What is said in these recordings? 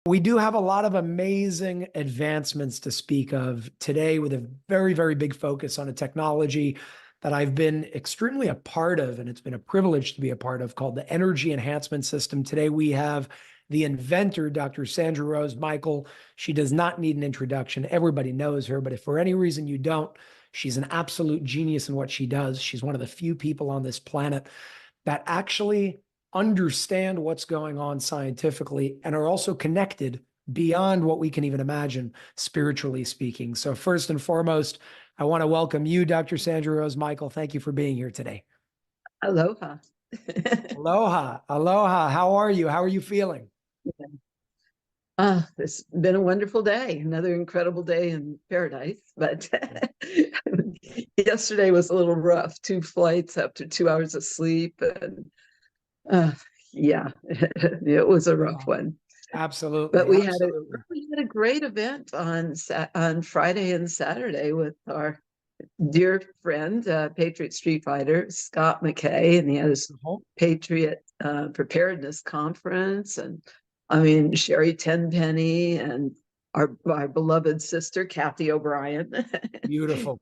We do have a lot of amazing advancements to speak of today with a very, very big focus on a technology that I've been extremely a part of, and it's been a privilege to be a part of, called the Energy Enhancement System. Today, we have the inventor, Dr. Sandra Rose Michael. She does not need an introduction. Everybody knows her, but if for any reason you don't, she's an absolute genius in what she does. She's one of the few people on this planet that actually understand what's going on scientifically and are also connected beyond what we can even imagine, spiritually speaking. So first and foremost, I want to welcome you, Dr. Sandra Rose Michael. Thank you for being here today. Aloha. Aloha. Aloha. How are you? How are you feeling? It's been a wonderful day, another incredible day in paradise. But yesterday was a little rough. 2 flights after 2 hours of sleep. And yeah, it was a rough one. Absolutely. But we had a great event on Friday and Saturday with our dear friend, Patriot Street Fighter, Scott McKay, and he had his Patriot Preparedness Conference. And I mean, Sherry Tenpenny and our beloved sister, Kathy O'Brien. Beautiful.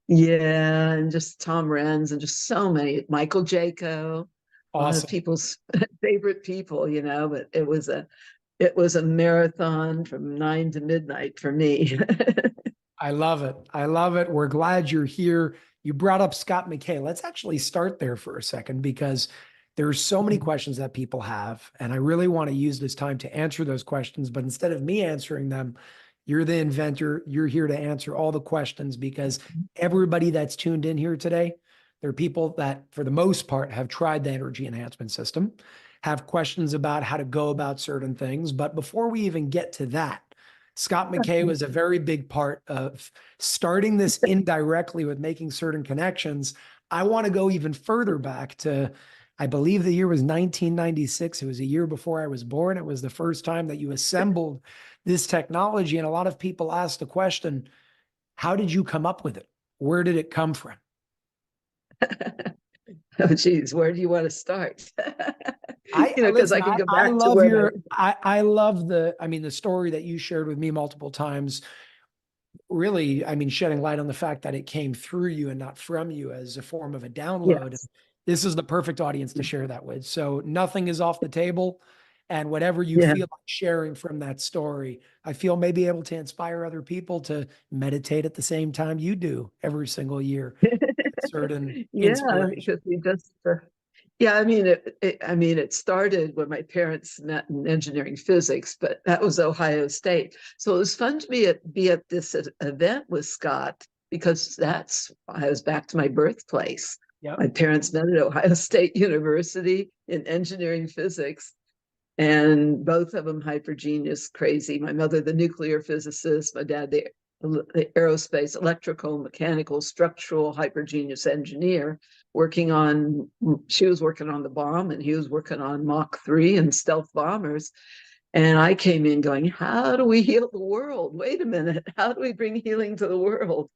Yeah, and just Tom Renz and just so many, Michael Jaco, a lot of people's favorite people, but it was a marathon from 9 to midnight for me. I love it. I love it. We're glad you're here. You brought up Scott McKay. Let's actually start there for a second, because there's so many questions that people have, and I really want to use this time to answer those questions. But instead of me answering them, you're the inventor. You're here to answer all the questions, because everybody that's tuned in here today, there are people that, for the most part, have tried the energy enhancement system, have questions about how to go about certain things. But before we even get to that, Scott McKay was a very big part of starting this indirectly with making certain connections. I want to go even further back to, I believe the year was 1996. It was a year before I was born. It was the first time that you assembled this technology. And a lot of people ask the question, how did you come up with it? Where did it come from? Oh, geez, where do you want to start? Because I can go back to where I love the story that you shared with me multiple times. Really, shedding light on the fact that it came through you and not from you as a form of a download. Yes. This is the perfect audience to share that with. So nothing is off the table. And whatever you feel like sharing from that story, I feel may be able to inspire other people to meditate at the same time you do every single year. Certain inspiration. Because we just it started when my parents met in engineering physics, but that was Ohio State. So it was fun to be at this event with Scott, because I was back to my birthplace. Yep. My parents met at Ohio State University in engineering physics, and both of them hyper genius, crazy. My mother, the nuclear physicist, my dad, the aerospace, electrical, mechanical, structural, hyper genius engineer, she was working on the bomb and he was working on Mach 3 and stealth bombers. And I came in going, how do we heal the world? Wait a minute, how do we bring healing to the world?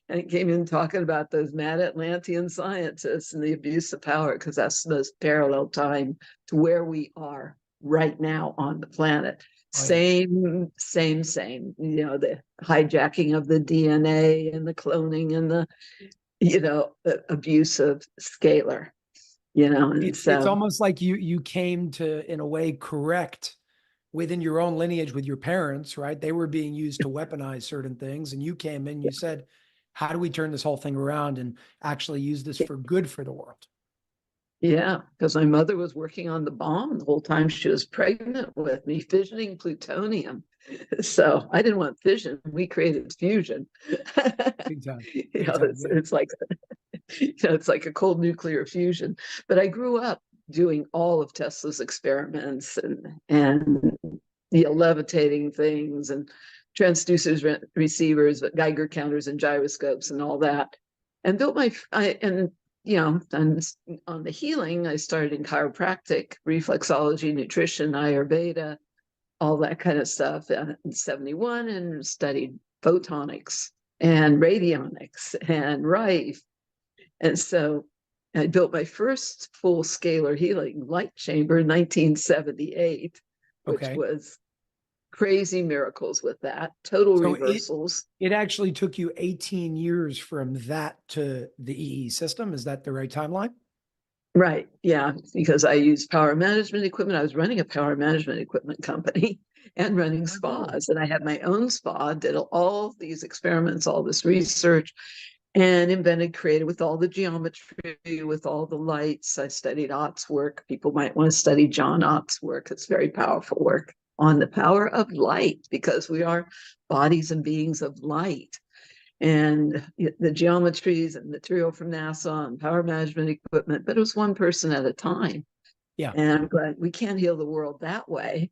And it came in talking about those mad Atlantean scientists and the abuse of power, because that's the most parallel time to where we are right now on the planet. Same. The hijacking of the DNA and the cloning and the abuse of scalar. It's almost like you came to, in a way, correct within your own lineage with your parents, right? They were being used to weaponize certain things, and you came in, you said, how do we turn this whole thing around and actually use this for good for the world? Yeah, because my mother was working on the bomb the whole time she was pregnant with me, fissioning plutonium. So I didn't want fission. We created fusion. Big time. It's like it's like a cold nuclear fusion. But I grew up doing all of Tesla's experiments and levitating things and transducers, receivers, Geiger counters, and gyroscopes, and all that. And built and on the healing, I started in chiropractic, reflexology, nutrition, Ayurveda, all that kind of stuff in 71, and studied photonics and radionics and Rife. And so I built my first full scalar healing light chamber in 1978. which Okay. was crazy miracles with that, total So reversals. it actually took you 18 years from that to the EE system. Is that the right timeline? Right. Yeah. Because I used power management equipment. I was running a power management equipment company and running Oh, spas. And I had my own spa, did all these experiments, all this research, and invented, created with all the geometry, with all the lights. I studied Ott's work. People might want to study John Ott's work. It's very powerful work on the power of light, because we are bodies and beings of light. And the geometries and material from NASA and power management equipment, but it was one person at a time. yeah. And I'm glad we can't heal the world that way.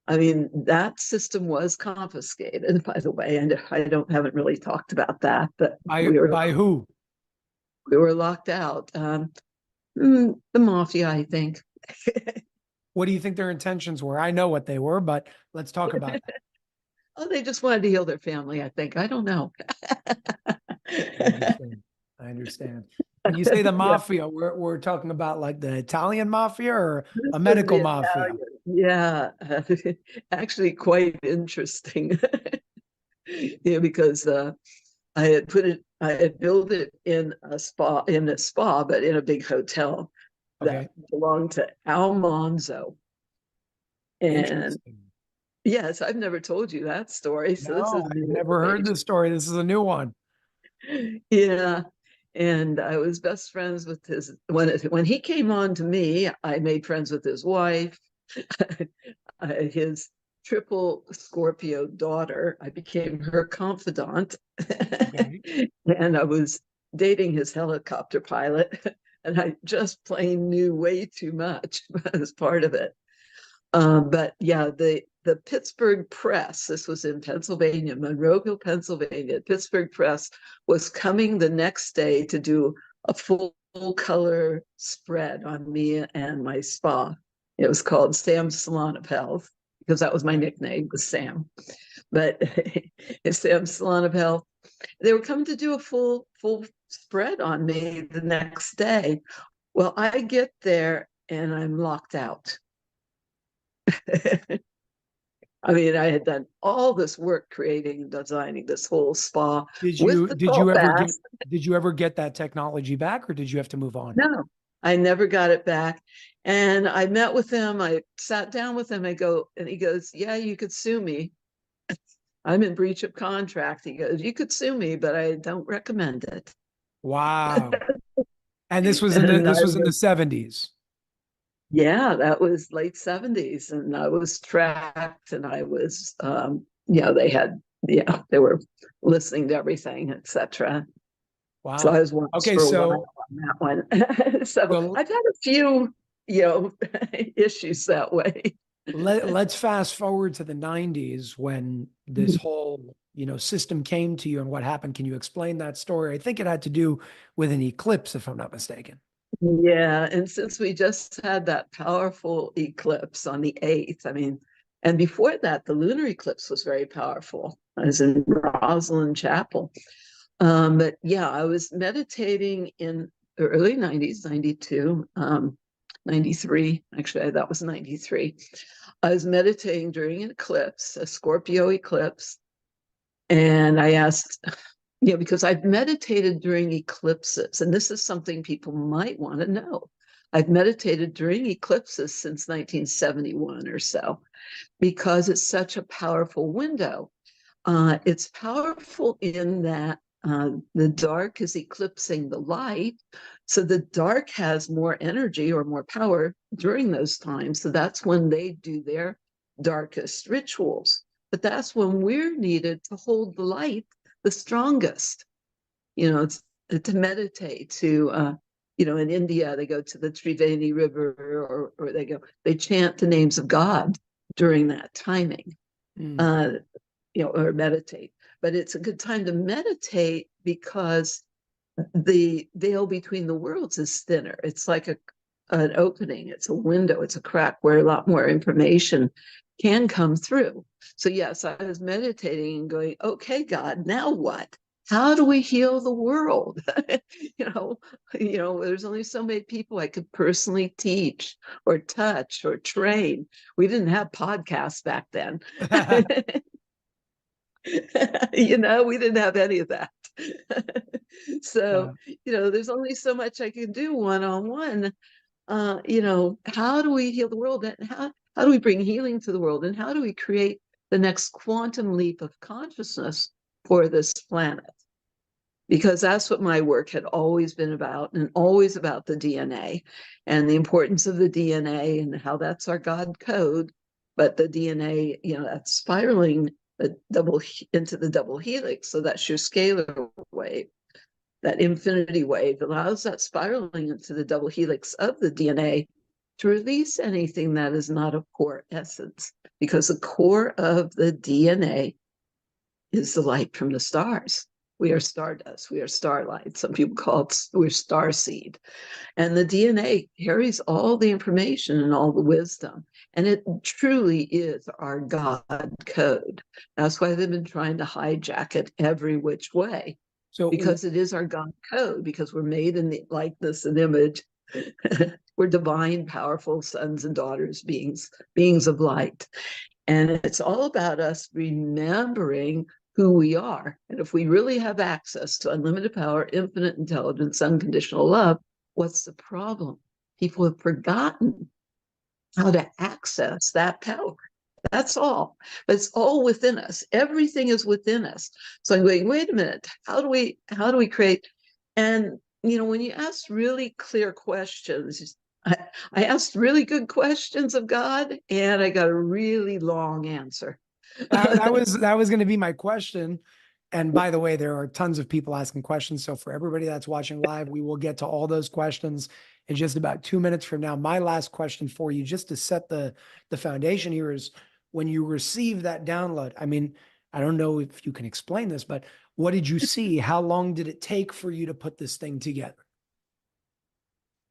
I mean, that system was confiscated, by the way, and haven't really talked about that, but By who? we were locked out. The mafia, I think. What do you think their intentions were? I know what they were, but let's talk about that. Oh, they just wanted to heal their family, I think. I don't know. I understand. I understand. When you say the Yeah, mafia, we're talking about like the Italian mafia or this a was medical the mafia? Italian. Yeah, actually quite interesting. Yeah, because I had built it in a spa, but in a big hotel Okay. that belonged to Al Monzo. And Interesting. yes, I've never told you that story, so this is No, I've new never heard information. this story. This is a new one. Yeah. And I was best friends with when he came on to me, I made friends with his wife, his triple Scorpio daughter. I became her confidant. Okay. And I was dating his helicopter pilot, and I just plain knew way too much as part of it. But yeah, the Pittsburgh Press, this was in Pennsylvania, Monroeville, Pennsylvania. Pittsburgh Press was coming the next day to do a full color spread on me and my spa. It was called Sam's Salon of Health, because that was my nickname, was Sam. But it's Sam's Salon of Health. They were coming to do a full spread on me the next day. Well, I get there and I'm locked out. I mean, I had done all this work creating and designing this whole spa Did with you the did salt you ever get baths. did you ever get that technology back or did you have to move on? No, I never got it back. And I met with him. I sat down with him. And he goes, "Yeah, you could sue me. I'm in breach of contract." He goes, "You could sue me, but I don't recommend it." Wow. And And this was in the 70s. yeah, that was late 70s. And I was tracked, and I was, they were listening to everything, etc. So Wow. I was once Okay, for a while so on that one. So so I've had a few, issues that way. let's fast forward to the 90s when this whole, system came to you and what happened. Can you explain that story? I think it had to do with an eclipse, if I'm not mistaken. Yeah, and since we just had that powerful eclipse on the 8th, I mean, and before that, the lunar eclipse was very powerful. I was in Rosslyn Chapel. But yeah, I was meditating in the early 90s, 92, 93. Actually, that was 93. I was meditating during an eclipse, a Scorpio eclipse. And I asked, because I've meditated during eclipses, and this is something people might want to know. I've meditated during eclipses since 1971 or so, because it's such a powerful window. It's powerful in that the dark is eclipsing the light. So the dark has more energy or more power during those times. So that's when they do their darkest rituals. But that's when we're needed to hold the light the strongest. It's to meditate, in India, they go to the Triveni River, or they chant the names of God during that timing. Mm. Uh, or meditate. But it's a good time to meditate because the veil between the worlds is thinner. It's like an opening, it's a window, it's a crack where a lot more information can come through. So yes, I was meditating and going, "Okay, God, now what?" how do we heal the world? you know, there's only so many people I could personally teach or touch or train. We didn't have podcasts back then. We didn't have any of that. So, Yeah. there's only so much I can do one-on-one. How do we heal the world? And how do we bring healing to the world? And how do we create the next quantum leap of consciousness for this planet? Because that's what my work had always been about, and always about the DNA and the importance of the DNA and how that's our God code. But the DNA, that's spiraling into the double helix. So that's your scalar wave. That infinity wave allows that spiraling into the double helix of the DNA to release anything that is not a core essence, because the core of the DNA is the light from the stars. We are stardust. We are starlight. Some people call it, we're starseed. And the DNA carries all the information and all the wisdom. And it truly is our God code. That's why they've been trying to hijack it every which way, So because it is our God code, because we're made in the likeness and image. We're divine, powerful sons and daughters, beings of light. And it's all about us remembering who we are. And if we really have access to unlimited power, infinite intelligence, unconditional love, what's the problem? People have forgotten how to access that power. That's all. But it's all within us. Everything is within us. So I'm going, wait a minute, how do we create? And when you ask really clear questions, I asked really good questions of God, and I got a really long answer. that was going to be my question. And by the way, there are tons of people asking questions. So for everybody that's watching live, we will get to all those questions in just about 2 minutes from now. My last question for you, just to set the foundation here, is when you receive that download, I mean, I don't know if you can explain this, but what did you see? How long did it take for you to put this thing together?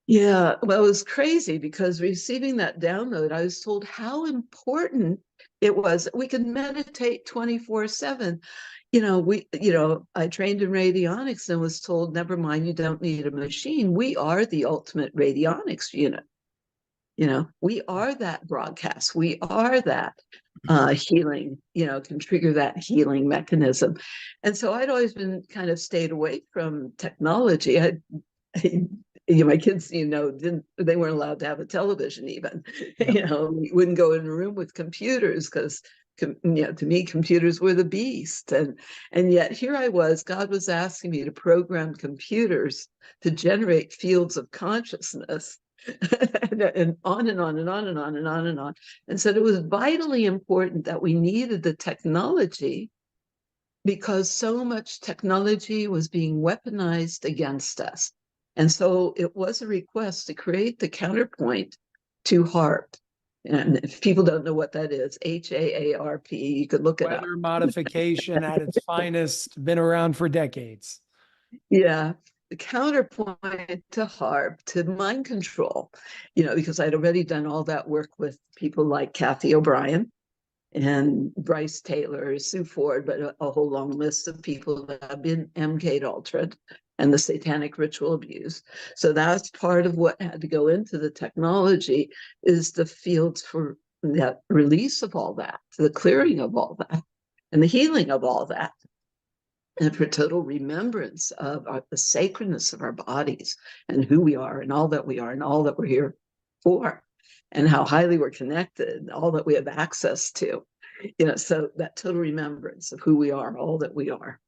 Yeah, well, it was crazy, because receiving that download, I was told how important it was. We could meditate 24/7. I trained in radionics and was told, never mind, you don't need a machine. We are the ultimate radionics unit. We are that broadcast. We are that healing, can trigger that healing mechanism. And so I'd always been kind of stayed away from technology. My kids, they weren't allowed to have a television even. Yep. We wouldn't go in a room with computers, because to me, computers were the beast. And yet here I was, God was asking me to program computers to generate fields of consciousness. And on and on and on and on and on and on. And said it was vitally important that we needed the technology, because so much technology was being weaponized against us. And so it was a request to create the counterpoint to HAARP. And if people don't know what that is, HAARP, you could look it up. Weather modification at its finest, been around for decades. Yeah, the counterpoint to HAARP, to mind control, because I'd already done all that work with people like Kathy O'Brien and Bryce Taylor, Sue Ford, but a whole long list of people that have been MK'd, altered, and the satanic ritual abuse. So that's part of what had to go into the technology, is the fields for that release of all that, the clearing of all that, and the healing of all that, and for total remembrance of the sacredness of our bodies and who we are and all that we are and all that we're here for, and how highly we're connected, and all that we have access to. So that total remembrance of who we are, all that we are,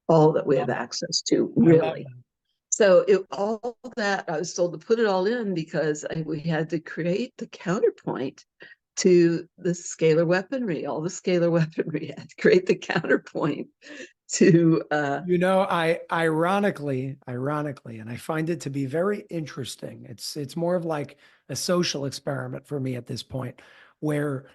all that we have access to, I love really. So all that, I was told to put it all in, because we had to create the counterpoint to the scalar weaponry. All the scalar weaponry had to create the counterpoint to I ironically, and I find it to be very interesting. It's more of like a social experiment for me at this point, where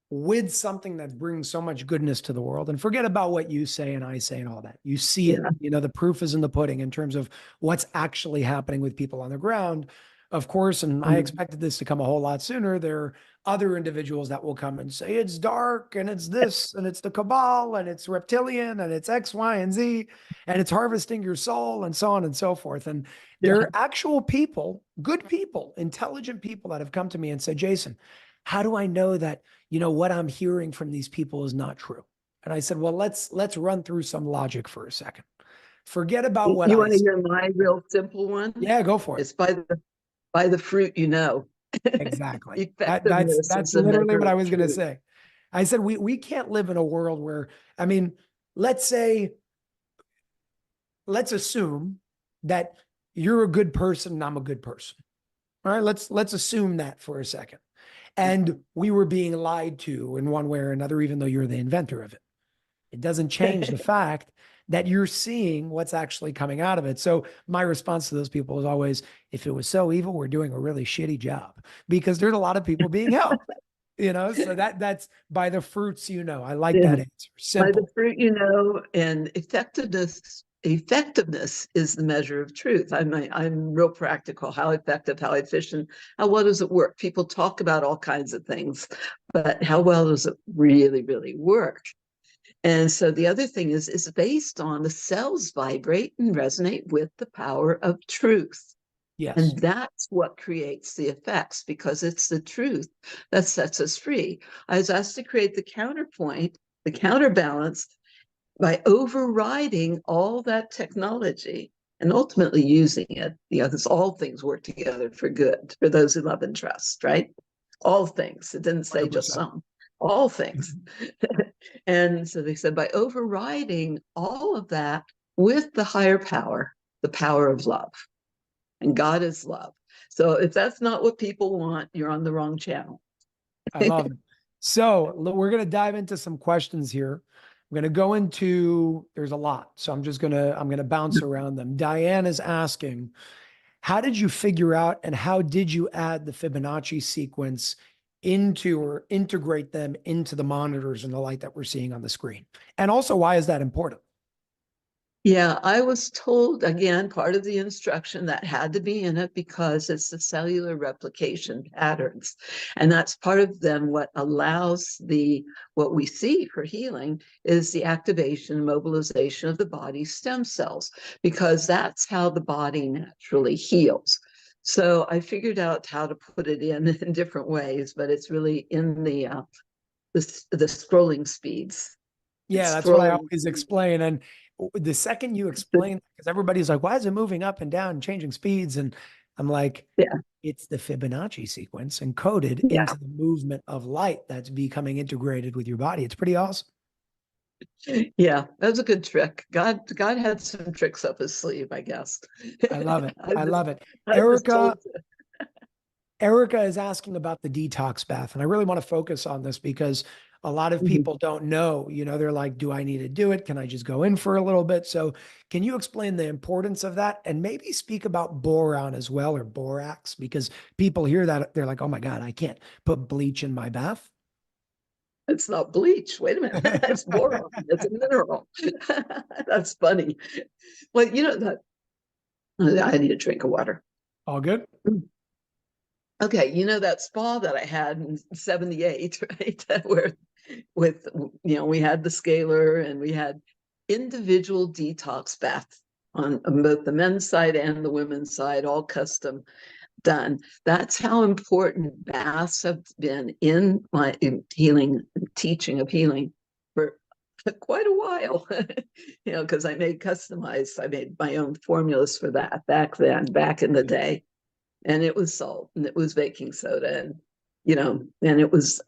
with something that brings so much goodness to the world, and forget about what you say and I say and all that. You see it, the proof is in the pudding in terms of what's actually happening with people on the ground. of course, and I expected this to come a whole lot sooner, there are other individuals that will come and say it's dark and it's this and it's the cabal and it's reptilian and it's X, Y, and Z and it's harvesting your soul and so on and so forth. And Yeah. there are actual people, good people, intelligent people that have come to me and said, Jason, how do I know that, what I'm hearing from these people is not true? And I said, well, let's run through some logic for a second. Forget about what You I want to say. hear my real simple one? Yeah, go for it. It's by the fruit you know. Exactly. Effectiveness That's is a literally measure what I of was going to truth. say. I said we can't live in a world where, I mean, let's assume that you're a good person and I'm a good person. All right, let's assume that for a second. And we were being lied to in one way or another, even though you're the inventor of it. It doesn't change the fact that you're seeing what's actually coming out of it. So my response to those people is always, if it was so evil, we're doing a really shitty job, because there's a lot of people being helped, so that's by the fruits, I like Yeah. that answer. By the Simple. fruit you know, and effectiveness is the measure of truth. I'm real practical. How effective, how efficient, how well does it work? People talk about all kinds of things, but how well does it really, really work? And so the other thing is based on the cells vibrate and resonate with the power of truth. Yes. And that's what creates the effects, because it's the truth that sets us free. I was asked to create the counterpoint, the counterbalance, by overriding all that technology and ultimately using it, because all things work together for good for those who love and trust, right? All things. It didn't say just 100%. some, all things. And so they said, by overriding all of that with the higher power, the power of love. And God is love. So if that's not what people want, you're on the wrong channel. I love it. So we're going to dive into some questions here. I'm going to go into, there's a lot. So I'm going to bounce around them. Diane is asking, how did you figure out and how did you add the Fibonacci sequence into or integrate them into the monitors and the light that we're seeing on the screen? And also, why is that important? Yeah, I was told, again, part of the instruction that had to be in it because it's the cellular replication patterns. And that's part of them. What allows what we see for healing is the activation and mobilization of the body's stem cells, because that's how the body naturally heals. So I figured out how to put it in different ways, but it's really in the scrolling speeds. Yeah, It's that's what I scrolling. always explain. And the second you explain, because everybody's like, why is it moving up and down and changing speeds? And I'm like, Yeah, it's the Fibonacci sequence encoded yeah. into the movement of light that's becoming integrated with your body. It's pretty awesome. Yeah, that was a good trick. God had some tricks up his sleeve, I guess. I love it. I I just, love it. I just Erica, told Erica is asking about the detox bath. And I really want to focus on this because a lot of you. people don't know, they're like, do I need to do it? Can I just go in for a little bit? So can you explain the importance of that and maybe speak about boron as well, or borax? Because people hear that, they're like, oh my God, I can't put bleach in my bath. It's not bleach. Wait a minute. It's boron. It's a mineral. That's funny. Well, that I need a drink of water. All good? Okay, that spa that I had in 78, right? Where we had the scalar and we had individual detox baths on both the men's side and the women's side, all custom done. That's how important baths have been in my teaching of healing for quite a while. Because I made my own formulas for that back in the day. And it was salt and it was baking soda and it was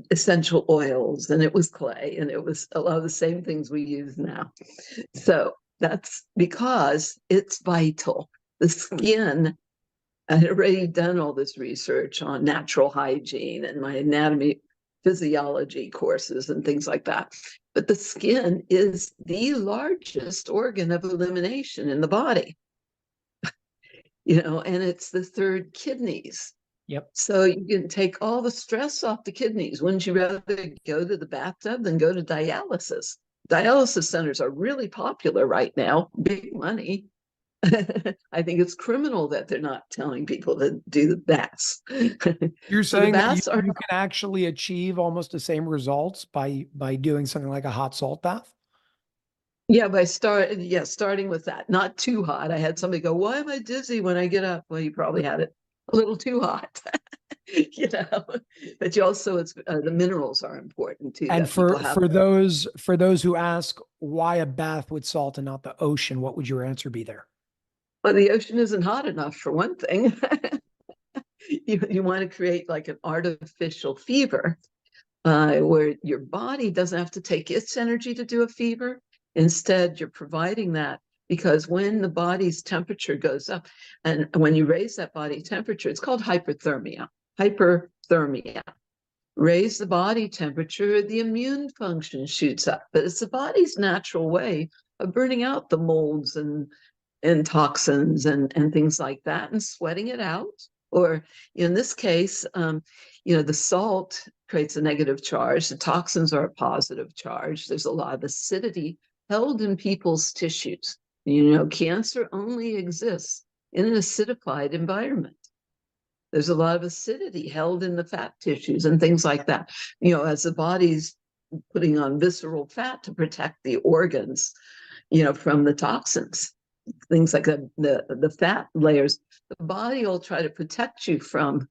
essential oils and it was clay and it was a lot of the same things we use now. So that's because it's vital. The skin, I had already done all this research on natural hygiene and my anatomy physiology courses and things like that. But the skin is the largest organ of elimination in the body. And it's the third kidneys. Yep. So you can take all the stress off the kidneys. Wouldn't you rather go to the bathtub than go to dialysis? Dialysis centers are really popular right now, big money. I think it's criminal that they're not telling people to do the baths. You're So the saying that baths are, you can actually achieve almost the same results by doing something like a hot salt bath? yeah, starting with that, not too hot. I had somebody go, "Why am I dizzy when I get up?" Well, you probably had it a little too hot, you know. But you also, it's the minerals are important too And that people have. for those who ask why a bath with salt and not the ocean, what would your answer be there? Well, the ocean isn't hot enough for one thing. You want to create like an artificial fever where your body doesn't have to take its energy to do a fever. Instead, you're providing that because when the body's temperature goes up, and when you raise that body temperature, it's called hyperthermia. Hyperthermia. Raise the body temperature, the immune function shoots up. But it's the body's natural way of burning out the molds and toxins and things like that and sweating it out. Or in this case, the salt creates a negative charge. The toxins are a positive charge. There's a lot of acidity held in people's tissues. Cancer only exists in an acidified environment. There's a lot of acidity held in the fat tissues and things like that. As the body's putting on visceral fat to protect the organs, from the toxins, things like the fat layers, the body will try to protect you from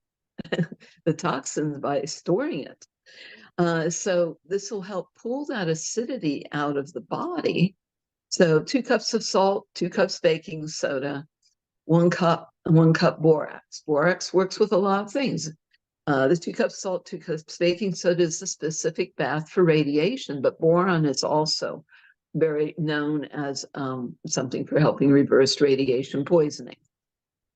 the toxins by storing it. So this will help pull that acidity out of the body. So 2 cups of salt, 2 cups baking soda, 1 cup borax. Borax works with a lot of things. The 2 cups salt, 2 cups baking soda is a specific bath for radiation, but boron is also very known as something for helping reverse radiation poisoning.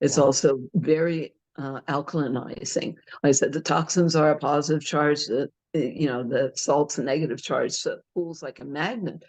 It's Wow. also very alkalinizing. Like I said, the toxins are a positive charge, the salt's a negative charge, so it pulls like a magnet.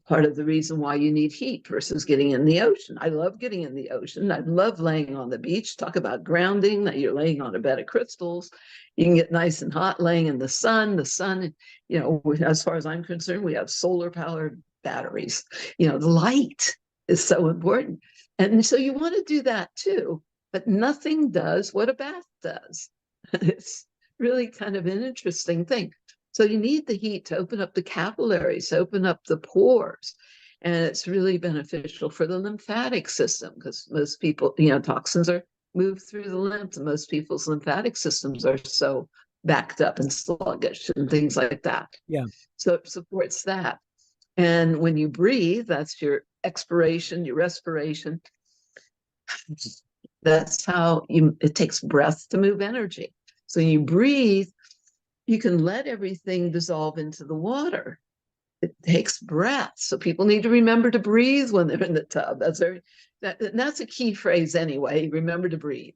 Part of the reason why you need heat versus getting in the ocean. I love getting in the ocean. I love laying on the beach. Talk about grounding, that you're laying on a bed of crystals. You can get nice and hot laying in the sun. The sun, as far as I'm concerned, we have solar powered batteries. The light is so important. And so you want to do that too, but nothing does what a bath does. It's really kind of an interesting thing. So you need the heat to open up the capillaries, open up the pores. And it's really beneficial for the lymphatic system because most people, toxins are moved through the lymph, and most people's lymphatic systems are so backed up and sluggish and things like that. Yeah. So it supports that. And when you breathe, that's your expiration, your respiration. That's how it takes breath to move energy. So you breathe, you can let everything dissolve into the water. It takes breath. So people need to remember to breathe when they're in the tub. That's a key phrase anyway. Remember to breathe.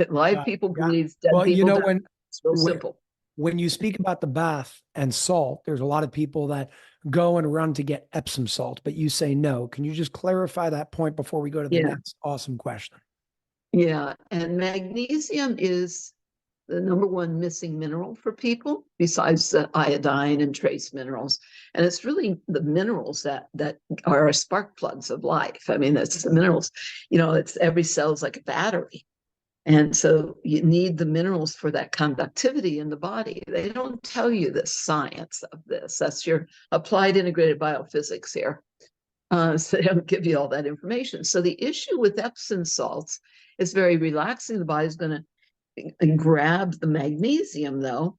Live people Yeah. breathe, dead Well, people don't. It's real simple. when you speak about the bath and salt, there's a lot of people that go and run to get Epsom salt, but you say no. Can you just clarify that point before we go to the Yeah. next awesome question? Yeah. And magnesium is the number one missing mineral for people besides the iodine and trace minerals. And it's really the minerals that are our spark plugs of life. I mean, that's the minerals, it's every cell's like a battery. And so you need the minerals for that conductivity in the body. They don't tell you the science of this. That's your applied integrated biophysics here. So they don't give you all that information. So the issue with Epsom salts is very relaxing. The body's going to and grab the magnesium though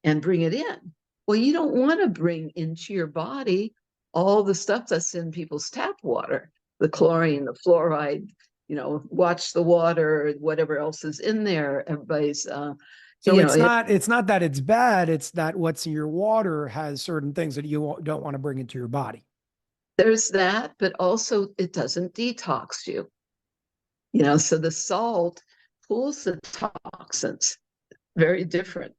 and bring it in. Well, you don't want to bring into your body all the stuff that's in people's tap water, the chlorine, the fluoride, watch the water, whatever else is in there. Everybody's so it's not that it's bad, it's that what's in your water has certain things that you don't want to bring into your body. There's that, but also it doesn't detox you. So the salt pulls the toxins. Very different.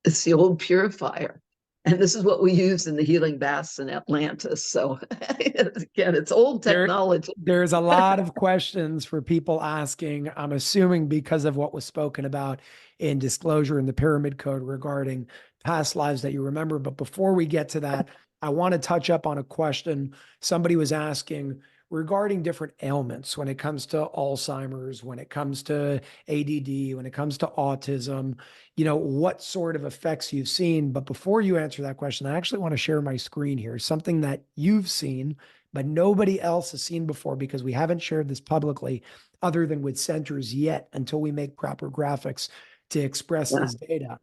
It's the old purifier. And this is what we use in the healing baths in Atlantis. So again, it's old technology. There's a lot of questions for people asking, I'm assuming because of what was spoken about in disclosure in the pyramid code regarding past lives that you remember. But before we get to that, I want to touch up on a question. Somebody was asking, regarding different ailments when it comes to Alzheimer's, when it comes to ADD, when it comes to autism, what sort of effects you've seen. But before you answer that question, I actually want to share my screen here, something that you've seen, but nobody else has seen before because we haven't shared this publicly other than with centers yet until we make proper graphics to express Yeah. this data.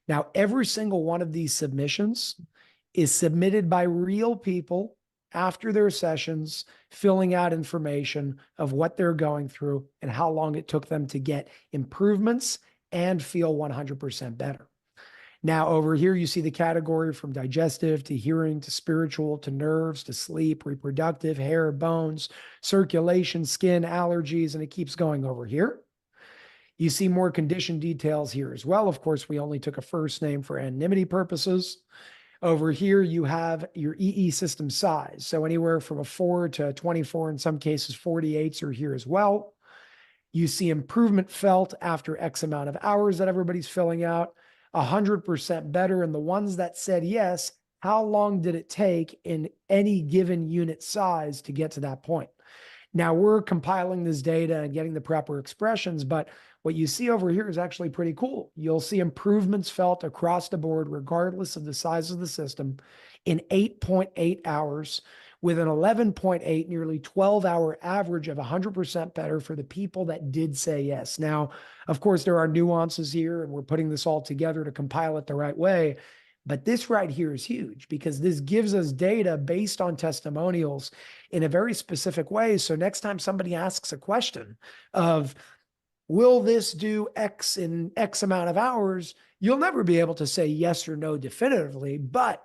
Now, every single one of these submissions is submitted by real people after their sessions, filling out information of what they're going through and how long it took them to get improvements and feel 100% better. Now, over here, you see the category from digestive to hearing to spiritual to nerves to sleep, reproductive, hair, bones, circulation, skin, allergies, and it keeps going over here. You see more condition details here as well. Of course, we only took a first name for anonymity purposes. Over here, you have your EESystem size. So anywhere from a 4 to 24, in some cases, 48s are here as well. You see improvement felt after X amount of hours that everybody's filling out, 100% better. And the ones that said yes, how long did it take in any given unit size to get to that point? Now we're compiling this data and getting the proper expressions, but what you see over here is actually pretty cool. You'll see improvements felt across the board, regardless of the size of the system, in 8.8 hours with an 11.8, nearly 12-hour average of 100% better for the people that did say yes. Now, of course, there are nuances here, and we're putting this all together to compile it the right way. But this right here is huge because this gives us data based on testimonials in a very specific way. So next time somebody asks a question of, will this do X in X amount of hours? You'll never be able to say yes or no definitively, but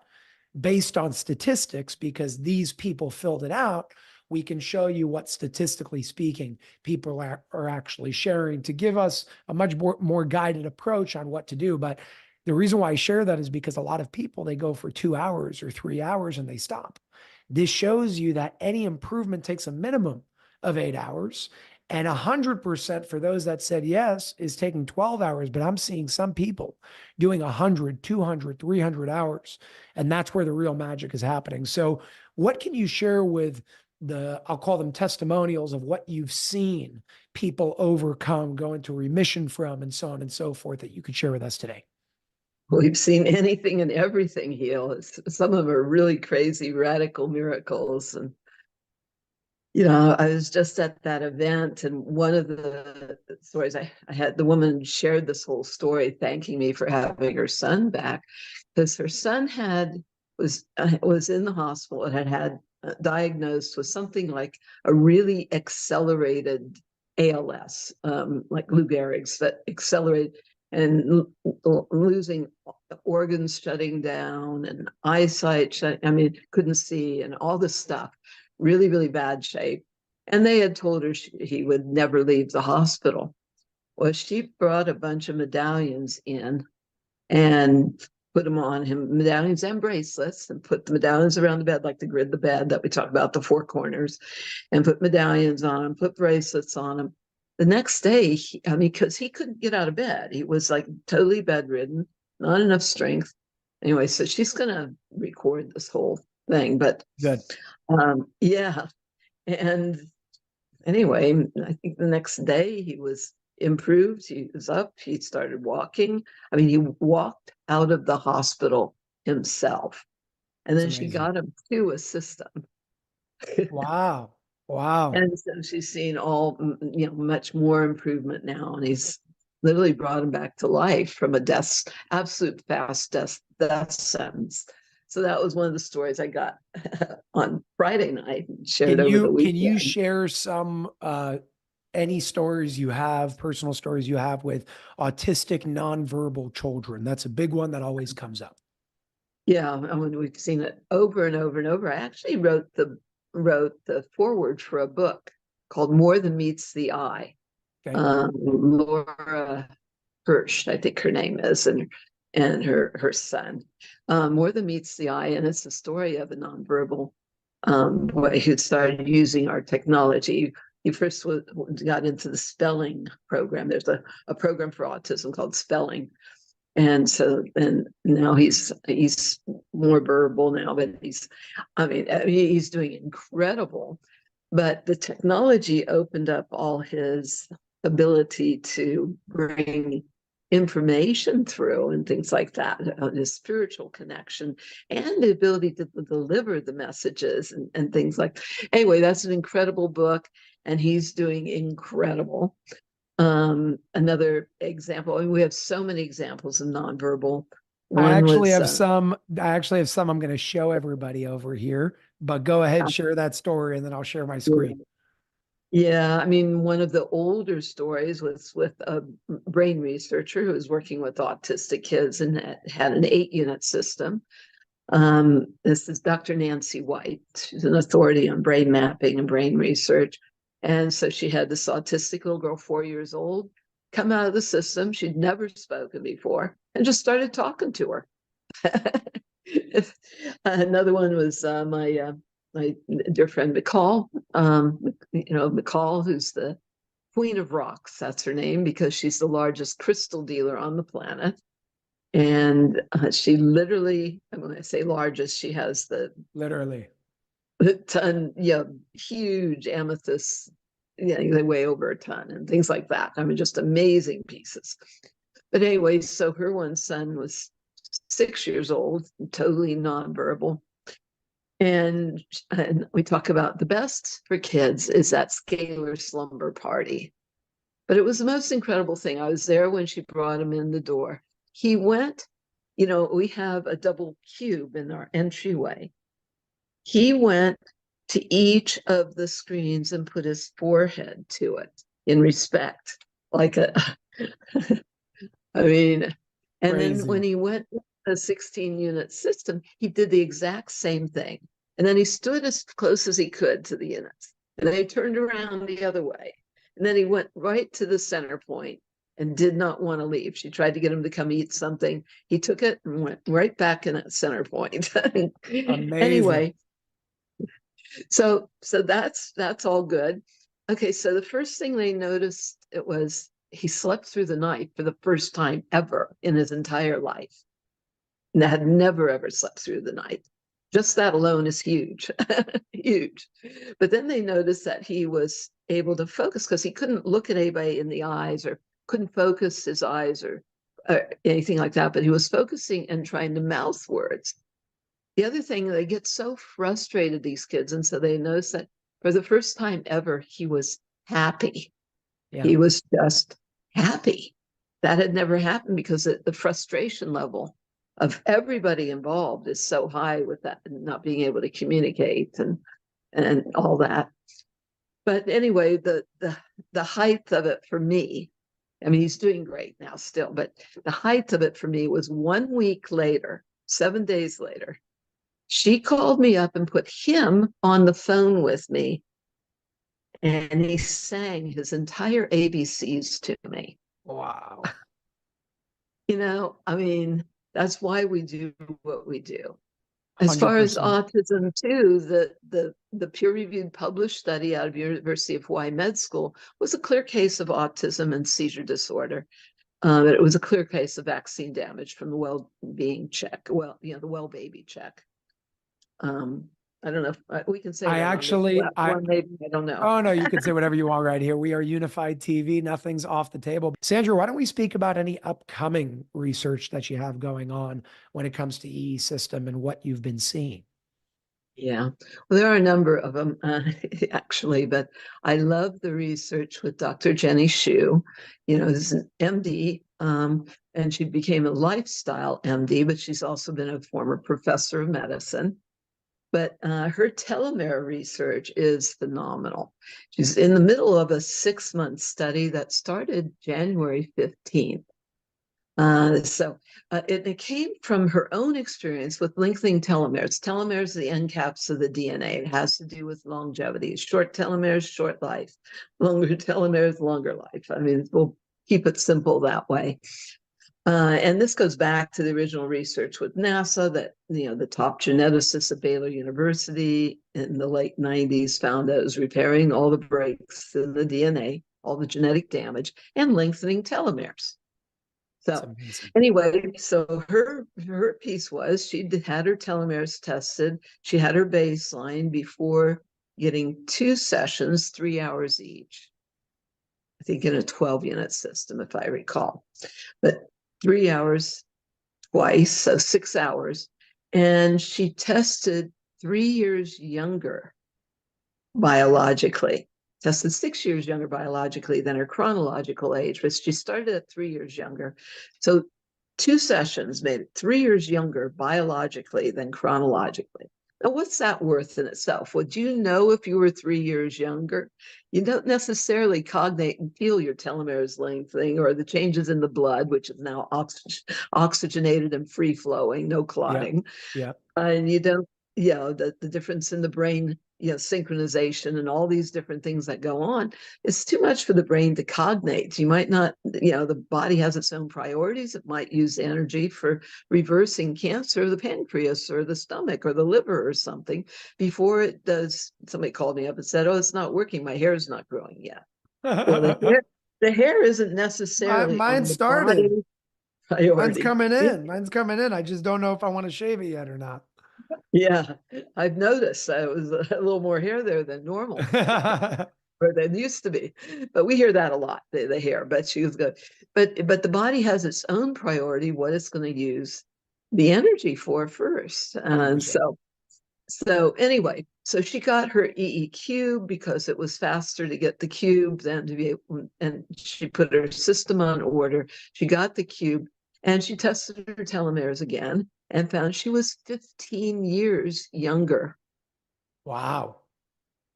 based on statistics, because these people filled it out, we can show you what statistically speaking people are actually sharing to give us a much more guided approach on what to do. But the reason why I share that is because a lot of people, they go for 2 hours or 3 hours and they stop. This shows you that any improvement takes a minimum of 8 hours, and 100% for those that said yes is taking 12 hours. But I'm seeing some people doing 100, 200, 300 hours. And that's where the real magic is happening. So what can you share with I'll call them testimonials of what you've seen people overcome, go into remission from, and so on and so forth, that you could share with us today? We've seen anything and everything heal. Some of them are really crazy, radical miracles. And, I was just at that event, and one of the stories I had, the woman shared this whole story, thanking me for having her son back, because her son was in the hospital and had diagnosed with something like a really accelerated ALS, like Lou Gehrig's, that accelerated, and losing organs shutting down and eyesight couldn't see, and all this stuff, really, really bad shape. And they had told her he would never leave the hospital. Well, she brought a bunch of medallions in and put them on him, medallions and bracelets, and put the medallions around the bed, like the grid, the bed that we talked about, the 4 corners, and put medallions on him, put bracelets on him. The next day, because he couldn't get out of bed. He was like totally bedridden, not enough strength. Anyway, so she's going to record this whole thing. But Good. Yeah. And anyway, I think the next day he was improved. He was up. He started walking. He walked out of the hospital himself. And then she got him to a system. Wow. Wow. And so she's seen much more improvement now. And he's literally brought him back to life from a absolute fast death sentence. So that was one of the stories I got on Friday night and shared over the weekend. Can you share some, any stories you have, personal stories you have with autistic nonverbal children? That's a big one that always comes up. Yeah, we've seen it over and over and over. I actually wrote the foreword for a book called More Than Meets the Eye. Okay. Laura Hirsch, I think her name is, and her son. More Than Meets the Eye, and it's the story of a nonverbal boy who started using our technology. He first got into the spelling program. There's a program for autism called spelling. And so, and now he's more verbal now, but he's doing incredible. But the technology opened up all his ability to bring information through and things like that, his spiritual connection and the ability to deliver the messages and things like. Anyway, that's an incredible book, and he's doing incredible. Another example, and we have so many examples of nonverbal. I One actually was have some. I actually have some I'm going to show everybody over here. But go ahead, share that story, and then I'll share my screen. yeah, I mean, one of the older stories was with a brain researcher who was working with autistic kids and had an 8-unit system. This is Dr. Nancy White. She's an authority on brain mapping and brain research. And so she had this autistic little girl, 4 years old, come out of the system. She'd never spoken before and just started talking to her. Another one was my dear friend McCall. McCall, who's the Queen of Rocks. That's her name because she's the largest crystal dealer on the planet. And she literally, when I say largest, she has the Literally ton, huge amethyst, they weigh over a ton and things like that. I mean, just amazing pieces. But anyway, so her one son was 6 years old, totally nonverbal. And we talk about the best for kids is that scalar slumber party. But it was the most incredible thing. I was there when she brought him in the door. He went, we have a double cube in our entryway. He went to each of the screens and put his forehead to it in respect, like I mean, and crazy. then when he went a 16-unit system, he did the exact same thing. And then he stood as close as he could to the units. And then he turned around the other way. And then he went right to the center point and did not want to leave. She tried to get him to come eat something. He took it and went right back in that center point. Amazing. Anyway, so that's all good. Okay, so the first thing they noticed, it was he slept through the night for the first time ever in his entire life. And had never ever slept through the night. Just that alone is huge, huge. But then they noticed that he was able to focus because he couldn't look at anybody in the eyes or couldn't focus his eyes or anything like that. But he was focusing and trying to mouth words. The other thing, they get so frustrated, these kids. And so they noticed that for the first time ever, he was happy. Yeah. He was just happy. That had never happened because the frustration level of everybody involved is so high with that and not being able to communicate and all that. But anyway, the height of it for me, I mean, he's doing great now still, but the height of it for me was 1 week later, 7 days later, she called me up and put him on the phone with me. And he sang his entire ABCs to me. Wow. I mean, that's why we do what we do. As 100%. Far as autism too, the peer-reviewed published study out of University of Hawaii Med School was a clear case of autism and seizure disorder. It was a clear case of vaccine damage from the well-being check. Well, the well baby check. I don't know if we can say. I don't know. Oh no, you can say whatever you want right here. We are Unified TV. Nothing's off the table. Sandra, why don't we speak about any upcoming research that you have going on when it comes to EESystem and what you've been seeing? Yeah, well, there are a number of them actually, but I love the research with Dr. Jenny Hsu. Who's an MD, and she became a lifestyle MD, but she's also been a former professor of medicine. But her telomere research is phenomenal. She's in the middle of a 6-month study that started January 15th. It came from her own experience with lengthening telomeres. Telomeres are the end caps of the DNA. It has to do with longevity. Short telomeres, short life. Longer telomeres, longer life. I mean, we'll keep it simple that way. And this goes back to the original research with NASA that, the top geneticists at Baylor University in the late 90s found that it was repairing all the breaks in the DNA, all the genetic damage, and lengthening telomeres. So anyway, so her piece was she had her telomeres tested. She had her baseline before getting 2 sessions, 3 hours each. I think in a 12-unit system, if I recall, but 3 hours twice, so 6 hours. And she tested 3 years younger biologically, tested 6 years younger biologically than her chronological age, but she started at 3 years younger. So 2 sessions made it 3 years younger biologically than chronologically. Now, what's that worth in itself? Would you know if you were 3 years younger? You don't necessarily cognate and feel your telomeres lengthening or the changes in the blood, which is now oxygenated and free flowing, no Yeah. clotting. Yeah. And you don't, the difference in the brain, synchronization and all these different things that go on. It's too much for the brain to cognate. You might not, the body has its own priorities. It might use energy for reversing cancer of the pancreas or the stomach or the liver or something before it does. Somebody called me up and said, "Oh, it's not working. My hair is not growing yet." Well, the hair isn't necessarily Mine on the body started. Mine's priority. coming in. Mine's coming in. I just don't know if I want to shave it yet or not. Yeah, I've noticed it was a little more hair there than normal, or than used to be. But we hear that a lot, the hair. But she was good. But the body has its own priority, what it's going to use the energy for first. And 100%. so anyway, so she got her EE cube because it was faster to get the cube than to be able, and she put her system on order. She got the cube and she tested her telomeres again and found she was 15 years younger Wow.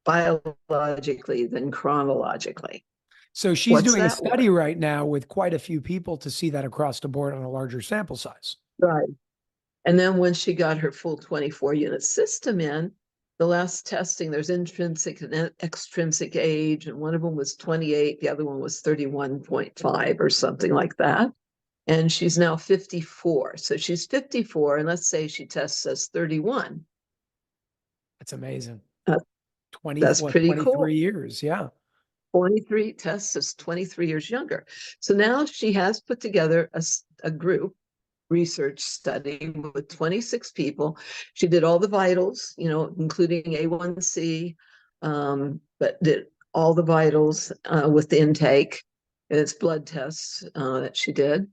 biologically than chronologically. So she's What's doing a that worth? study right now with quite a few people to see that across the board on a larger sample size. Right. And then when she got her full 24-unit system in, the last testing, there's intrinsic and extrinsic age, and one of them was 28, the other one was 31.5 or something like that. And she's now 54. So she's 54, and let's say she tests as 31. That's amazing. Uh, 20, that's what, pretty 23 cool. years. Yeah. 23 tests as 23 years younger. So now she has put together a group research study with 26 people. She did all the vitals, including A1C, but did all the vitals with the intake. It's blood tests that she did.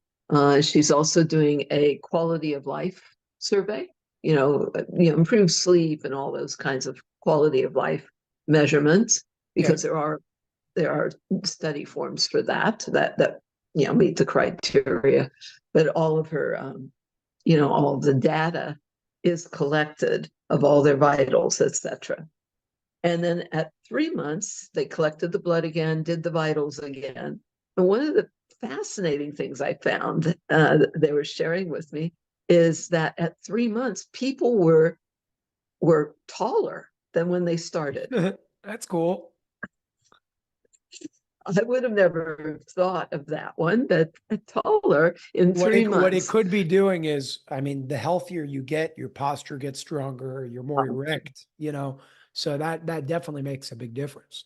She's also doing a quality of life survey, improve sleep and all those kinds of quality of life measurements, because Okay. there are study forms for that meet the criteria. But all of her all of the data is collected of all their vitals, etc. And then at 3 months they collected the blood again, did the vitals again. And one of the fascinating things I found they were sharing with me is that at 3 months people were taller than when they started. That's cool. I would have never thought of that one, but taller in What 3 it what it months. could be doing is, I mean, the healthier you get, your posture gets stronger, you're more erect, So that definitely makes a big difference.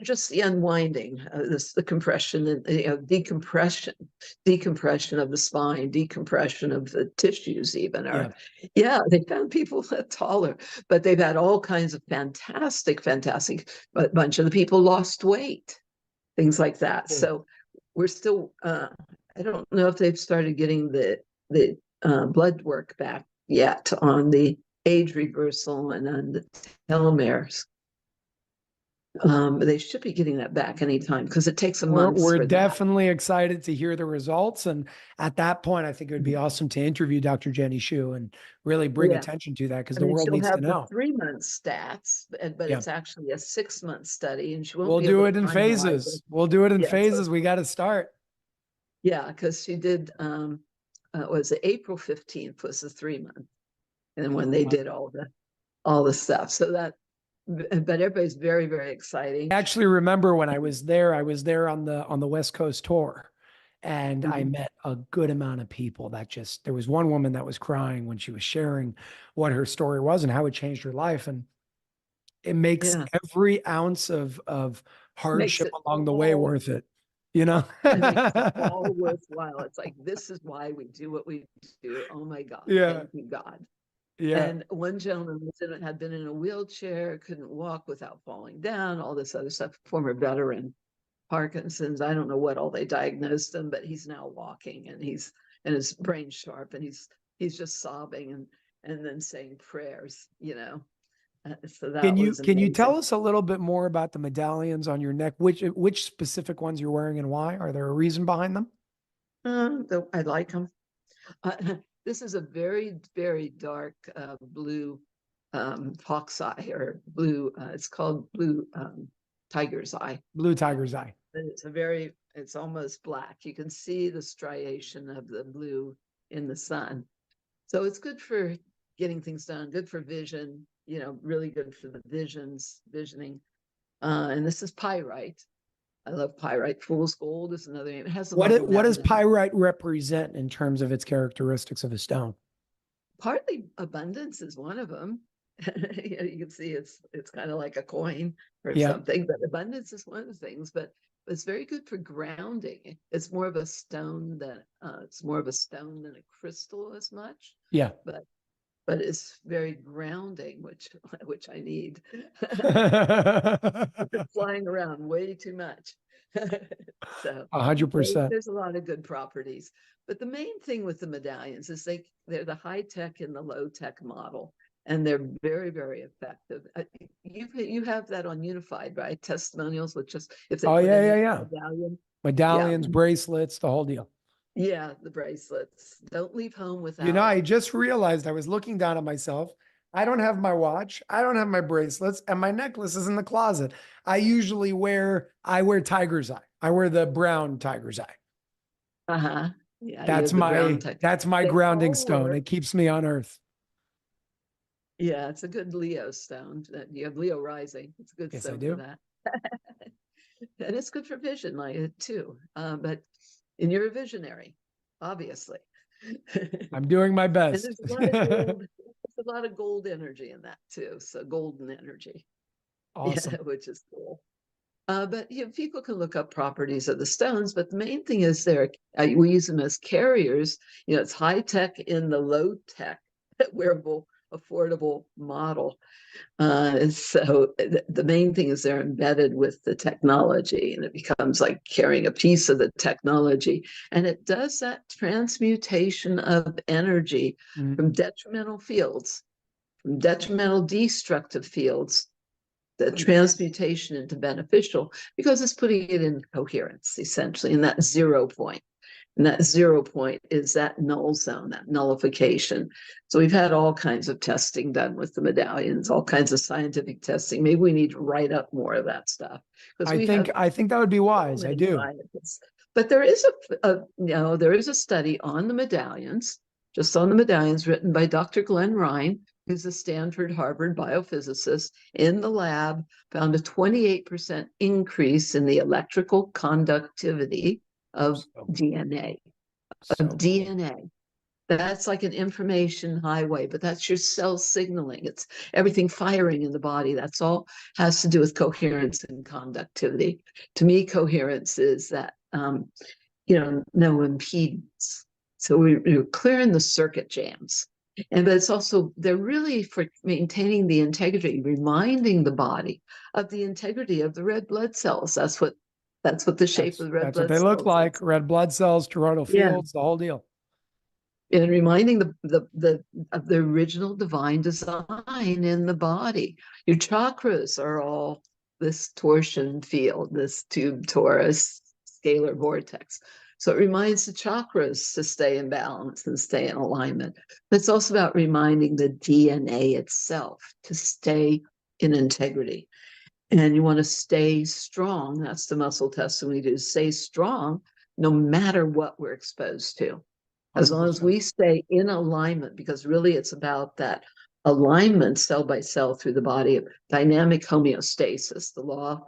Just the unwinding, the compression and decompression of the spine, decompression of the tissues. Even Yeah. they found people that taller, but they've had all kinds of fantastic. But a bunch of the people lost weight, things like that. Cool. So we're still. I don't know if they've started getting the blood work back yet on the age reversal and on the telomeres. They should be getting that back anytime because it takes a month We're for that. definitely excited to hear the results. And at that point, I think it would be awesome to interview Dr. Jenny Shu and really bring attention to that because the world she'll needs to have the know. 3 month stats, but Yeah. it's actually a 6 month study, and she won't We'll be able do to it in finalize it. phases. We'll do it in Yeah, phases. We got to start. Yeah, because she did. Was it April 15th was the 3 month, and when they did all the stuff. So that, but everybody's very, very exciting. I actually remember when I was there on the West Coast tour, and I met a good amount of people that just, there was one woman that was crying when she was sharing what her story was and how it changed her life. And it makes every ounce of hardship along the way worth it, It makes it all worthwhile. It's like, this is why we do what we do. Oh my God. Yeah. Thank you, God. Yeah. And one gentleman had been in a wheelchair, couldn't walk without falling down, all this other stuff, former veteran, Parkinson's. I don't know what all they diagnosed him, but he's now walking and his brain's sharp, and he's just sobbing and then saying prayers, so that was Can you tell amazing. us a little bit more about the medallions on your neck? Which specific ones you're wearing and why? Are there a reason behind them? I like them. This is a very, very dark blue hawk's eye, or blue. It's called blue tiger's eye. Blue tiger's eye. It's almost black. You can see the striation of the blue in the sun. So it's good for getting things done, good for vision, really good for the visioning. And this is pyrite. I love pyrite. Fool's gold is another name. It has a lot of What does metals. pyrite represent in terms of its characteristics of a stone? Partly abundance is one of them. You can see it's kind of like a coin or Yeah. something, but abundance is one of the things. But it's very good for grounding. It's more of a stone than a crystal as much. Yeah. But it's very grounding, which I need. Flying around way too much. So 100%. there's a lot of good properties. But the main thing with the medallions is they're the high tech and the low tech model, and they're very, very effective. You have that on Unified, right? Testimonials, with just if they put in a medallion. Medallions, bracelets, the whole deal. Yeah, the bracelets. Don't leave home without. I just realized I was looking down at myself. I don't have my watch. I don't have my bracelets, and my necklace is in the closet. I wear tiger's eye. I wear the brown tiger's eye. Uh-huh. Yeah, that's my grounding stone. It keeps me on earth. Yeah, it's a good Leo stone. You have Leo rising. It's a good stone for that. And it's good for vision, too. But and you're a visionary, obviously. I'm doing my best. And there's a lot of gold energy in that too. So golden energy. Awesome. Yeah, which is cool. But people can look up properties of the stones, but the main thing is we use them as carriers. It's high tech in the low tech, wearable, affordable model. So the main thing is they're embedded with the technology, and it becomes like carrying a piece of the technology. And it does that transmutation of energy from detrimental fields, from detrimental destructive fields, the transmutation into beneficial, because it's putting it in coherence, essentially, in that 0 point. And that 0 point is that null zone, that nullification. So we've had all kinds of testing done with the medallions, all kinds of scientific testing. Maybe we need to write up more of that stuff. I think that would be wise. I do. Scientists. But there is a study on the medallions, just on the medallions, written by Dr. Glenn Ryan, who's a Stanford Harvard biophysicist, in the lab, found a 28% increase in the electrical conductivity of DNA. DNA. That's like an information highway, but that's your cell signaling. It's everything firing in the body. That's all has to do with coherence and conductivity. To me, coherence is that, no impedance. So we're clearing the circuit jams. But it's also, they're really for maintaining the integrity, reminding the body of the integrity of the red blood cells. That's what the shape of red blood cells. That's what they look like. Red blood cells, toroidal fields, the whole deal. And reminding of the original divine design in the body. Your chakras are all this torsion field, this tube torus, scalar vortex. So it reminds the chakras to stay in balance and stay in alignment. But it's also about reminding the DNA itself to stay in integrity. And you want to stay strong. That's the muscle testing we do. Stay strong no matter what we're exposed to. As 100%. Long as we stay in alignment, because really it's about that alignment cell by cell through the body of dynamic homeostasis, the law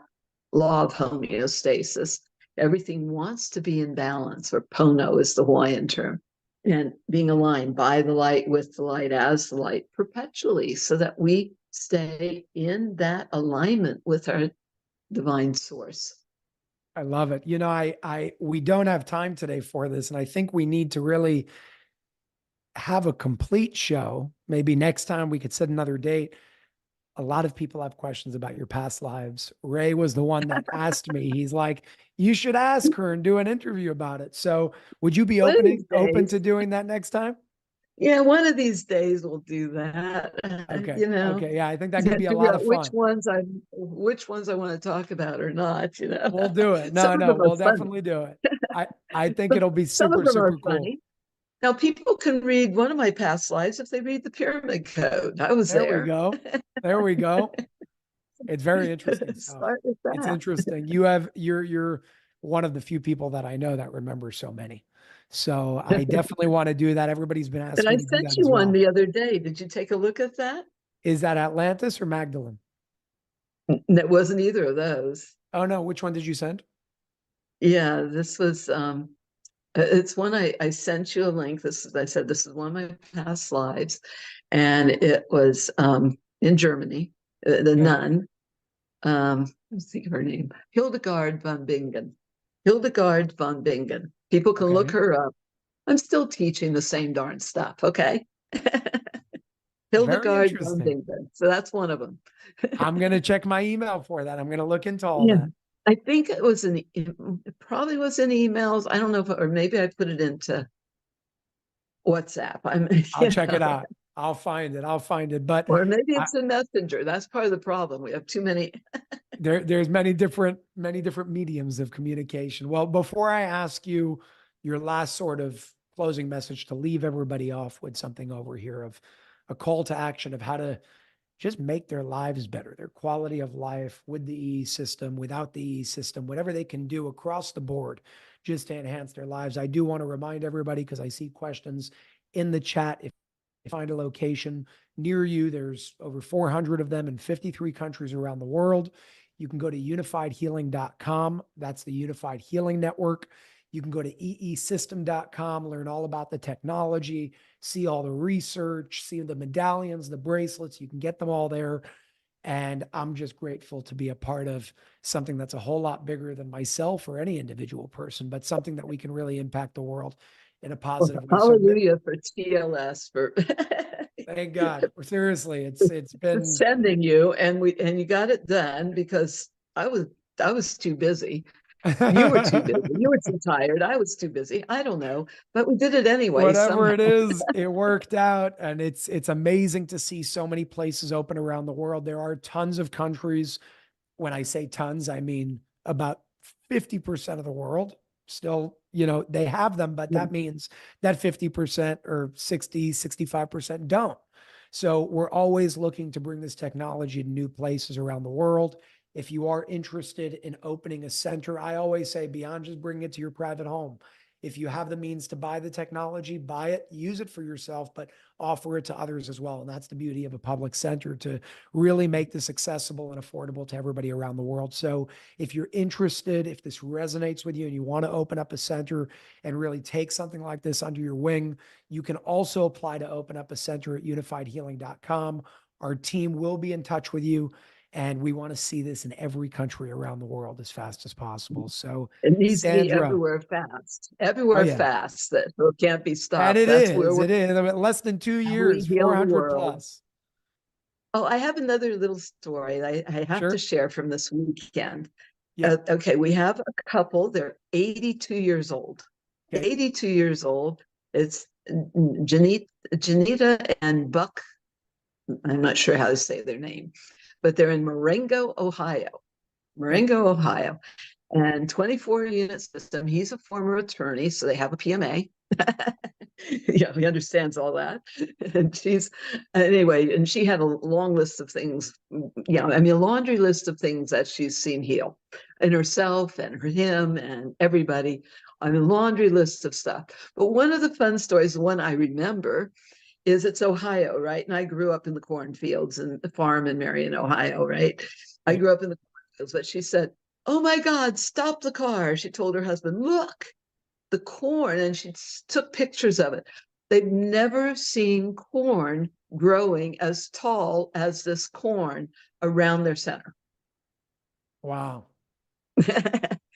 of homeostasis. Everything wants to be in balance, or Pono is the Hawaiian term, and being aligned by the light, with the light, as the light, perpetually, so that we stay in that alignment with our divine source. I love it. We don't have time today for this, and I think we need to really have a complete show maybe next time we could set another date. A lot of people have questions about your past lives. Ray was the one that asked me. He's like, you should ask her and do an interview about it. So would you be One of these open to days, doing that next time? yeah, one of these days we'll do that. Okay. You know, Okay. Yeah, I think that could be a figure lot out of fun. which ones I want to talk about or not. You know, We'll do it. some No, of no, them are we'll funny. definitely do it. I think it'll be Some of super, them are super cool. funny. Now, people can read one of my past lives if they read the Pyramid Code. I was There we there. go. There we go. It's very interesting stuff. Start with It's that. interesting. You're one of the few people that I know that remember so many. So I definitely want to do that. Everybody's been And asking I me to do sent that you as one well. the other day. Did you take a look at that? Is that Atlantis or Magdalene? That wasn't either of those. Oh no, which one did you send? Yeah, this was it's one I sent you a link. This is I said this is one of my past lives, and it was in Germany. The Okay. nun, let's think of her name, Hildegard von Bingen. Hildegard von Bingen. People can look Okay. her up. I'm still teaching the same darn stuff. Okay. Very Hildegard von interesting. Bingen. So that's one of them. I'm gonna check my email for that. I'm gonna look into all Yeah. that. I think it probably was in emails. I don't know if, or maybe I put it into WhatsApp. I'm, I'll you check it know, out. I'll find it. I'll find it. But or maybe I, it's a messenger. That's part of the problem. We have too many. there's many different mediums of communication. Well, before I ask you your last sort of closing message to leave everybody off with something over here of a call to action of how to just make their lives better, their quality of life with the EE system, without the EE system, whatever they can do across the board just to enhance their lives. I do want to remind everybody because I see questions in the chat. If you find a location near you, there's over 400 of them in 53 countries around the world. You can go to unifiedhealing.com. That's the Unified Healing Network. You can go to eesystem.com, learn all about the technology, see all the research, see the medallions, the bracelets. You can get them all there. And I'm just grateful to be a part of something that's a whole lot bigger than myself or any individual person, but something that we can really impact the world in a positive way. So Hallelujah for TLS for thank God. Seriously, it's for been sending you, and you got it done because I was too busy. You were too busy. You were too tired. I was too busy. I don't know, but we did it anyway whatever somehow. it is, it worked out. And it's amazing to see so many places open around the world. There are tons of countries. When I say tons, I mean about 50% of the world still, they have them, but that means that 50% or 60, 65% don't. So we're always looking to bring this technology to new places around the world. If you are interested in opening a center, I always say beyond just bringing it to your private home, if you have the means to buy the technology, buy it, use it for yourself, but offer it to others as well. And that's the beauty of a public center, to really make this accessible and affordable to everybody around the world. So if you're interested, if this resonates with you and you want to open up a center and really take something like this under your wing, you can also apply to open up a center at unifiedhealing.com. Our team will be in touch with you. And we want to see this in every country around the world as fast as possible. So, It needs to be Sandra, oh everywhere yeah, fast. That it can't be and stopped. it That's where is, we're it is. I mean, less than two how we years, heal the 400 world. plus. Oh, I have another little story I have to Sure. share from this weekend. Yeah. Okay, we have a couple. They're 82 years old. Okay. 82 years old. It's Janita and Buck. I'm not sure how to say their name, but they're in Marengo, Ohio. Okay. Marengo, Ohio. And 24 unit system. He's a former attorney, so they have a PMA. Yeah, he understands all that. And she's anyway, and she had a long list of things. Yeah, I mean, a laundry list of things that she's seen heal, and herself and him and everybody. I mean, laundry list of stuff. But one of the fun stories, the one I remember, is it's Ohio, right? And I grew up in the cornfields and the farm in Marion, Ohio, right? I Okay. grew up in the cornfields, but she said, "Oh my God, stop the car." She told her husband, "Look, the corn," and she took pictures of it. They've never seen corn growing as tall as this corn around their center. Wow.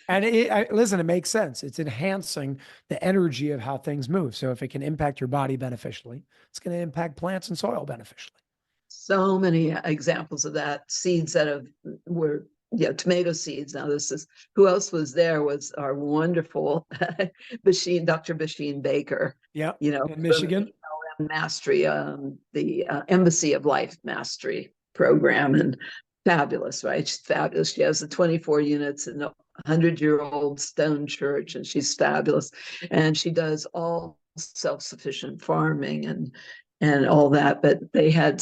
And listen, it makes sense. It's enhancing the energy of how things move. So if it can impact your body beneficially, it's going to impact plants and soil beneficially. So many examples of that. Seeds that were, tomato seeds. Now this is, who else was there was our wonderful Dr. Basheen Baker, Yeah. In from Michigan. Mastery, the Embassy of Life Mastery program, and fabulous, right? She's fabulous. She has the 24 units in a 100-year-old stone church, and she's fabulous. And she does all self-sufficient farming and all that. But they had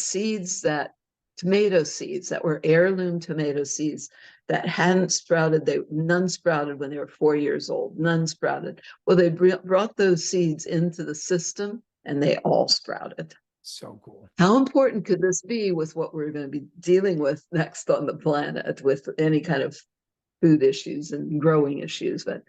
tomato seeds that were heirloom tomato seeds that hadn't sprouted. None sprouted when they were 4 years old. None sprouted. Well, they brought those seeds into the system, and they all sprouted. So cool. How important could this be with what we're going to be dealing with next on the planet, with any kind of food issues and growing issues? But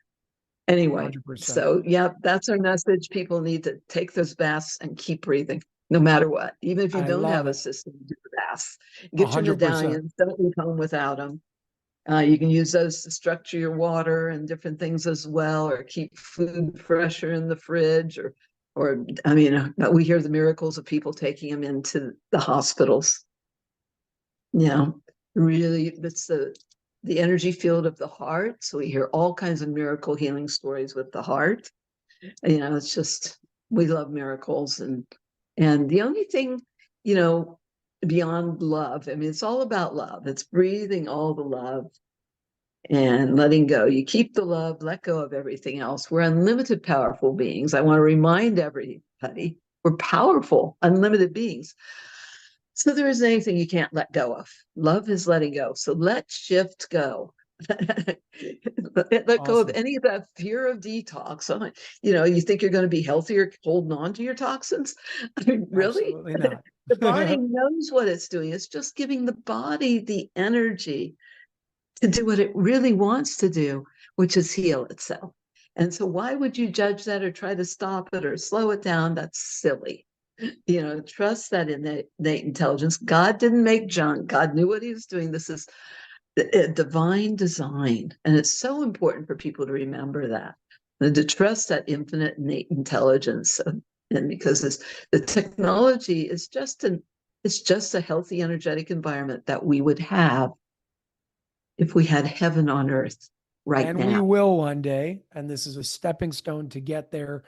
anyway, 100%. so yeah, that's our message. People need to take those baths and keep breathing, no matter what. Even if you don't have a system, do the baths. Get your 100%. medallions. Don't leave home without them. You can use those to structure your water and different things as well, or keep food fresher in the fridge, or I mean, we hear the miracles of people taking them into the hospitals. Really, that's the energy field of the heart. So we hear all kinds of miracle healing stories with the heart. It's just, we love miracles, and the only thing, beyond love, I mean, it's all about love. It's breathing all the love and letting go. You keep the love, let go of everything else. We're unlimited, powerful beings. I want to remind everybody we're powerful, unlimited beings. So there isn't anything you can't let go of. Love is letting go. So let shift go. Let go of any of that fear of detox. You think you're going to be healthier holding on to your toxins? I mean, really? Absolutely not. The body knows what it's doing. It's just giving the body the energy to do what it really wants to do, which is heal itself. And so why would you judge that or try to stop it or slow it down? That's silly. Trust that innate intelligence. God didn't make junk. God knew what he was doing. This is a divine design. And it's so important for people to remember that, and to trust that infinite innate intelligence. And because the technology is it's just a healthy, energetic environment that we would have if we had heaven on earth right now. And we will one day. And this is a stepping stone to get there.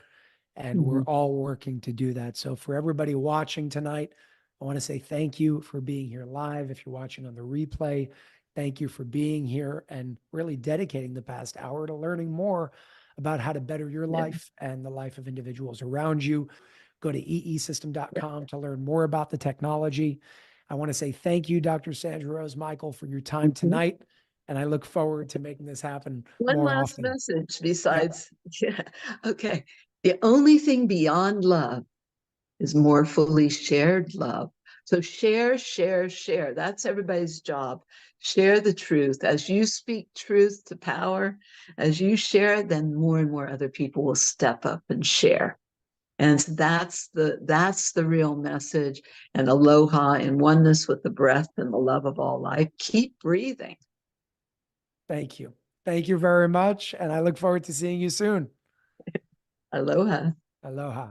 And we're all working to do that. So for everybody watching tonight, I want to say thank you for being here live. If you're watching on the replay, thank you for being here and really dedicating the past hour to learning more about how to better your life and the life of individuals around you. Go to EESystem.com to learn more about the technology. I want to say thank you, Dr. Sandra Rose Michael, for your time tonight. And I look forward to making this happen One more last often. message besides, okay. The only thing beyond love is more fully shared love. So share, share, share. That's everybody's job. Share the truth. As you speak truth to power, as you share, then more and more other people will step up and share. And that's the real message. And aloha, in oneness with the breath and the love of all life. Keep breathing. Thank you. Thank you very much. And I look forward to seeing you soon. Aloha. Aloha.